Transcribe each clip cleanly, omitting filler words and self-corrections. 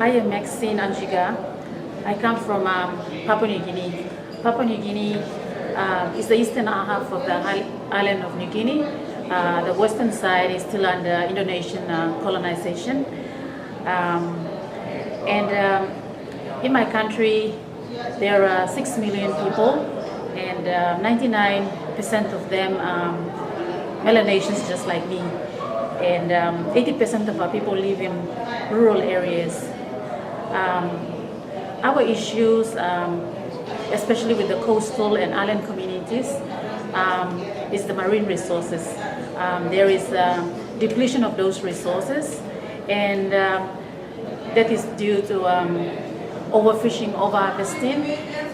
I am Maxine Anjiga. I come from Papua New Guinea. Papua New Guinea is the eastern half of the island of New Guinea. The western side is still under Indonesian colonization. In my country, there are 6 million people, and 99% of them are Melanesians just like me. And 80% of our people live in rural areas. Our issues, especially with the coastal and island communities, is the marine resources. There is depletion of those resources, and that is due to overfishing, overharvesting,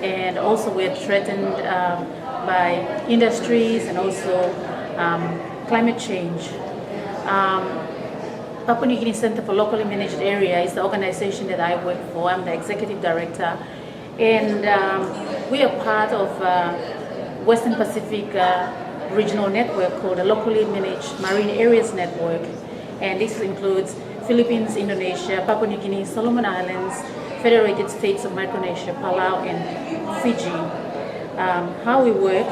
and also we're threatened by industries and also climate change. Papua New Guinea Center for Locally Managed Area is the organization that I work for. I'm the executive director, and we are part of Western Pacific regional network called the Locally Managed Marine Areas Network, and this includes Philippines, Indonesia, Papua New Guinea, Solomon Islands, Federated States of Micronesia, Palau, and Fiji. How we work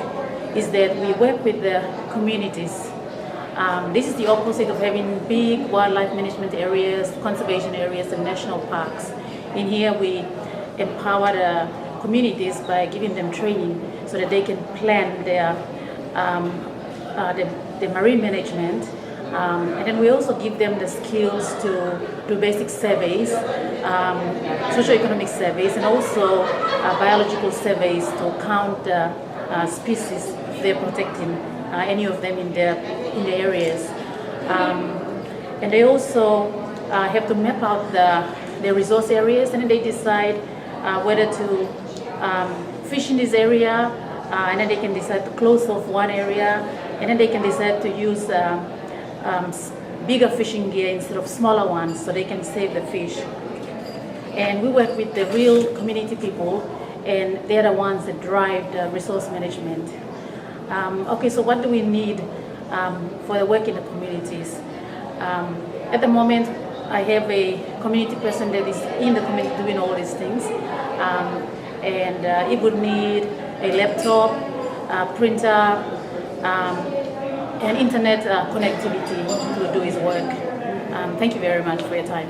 is that we work with the communities. This is the opposite of having big wildlife management areas, conservation areas, and national parks. In here, we empower the communities by giving them training so that they can plan their the marine management. And then we also give them the skills to do basic surveys, socioeconomic surveys, and also biological surveys to count the species they're protecting, any of them in the areas. And they also have to map out the resource areas, and then they decide whether to fish in this area, and then they can decide to close off one area, and then they can decide to use bigger fishing gear instead of smaller ones so they can save the fish. And we work with the real community people, and they're the ones that drive the resource management. Okay, so what do we need for the work in the communities? At the moment, I have a community person that is in the community doing all these things, and it would need a laptop, a printer, and internet connectivity to do his work. Thank you very much for your time.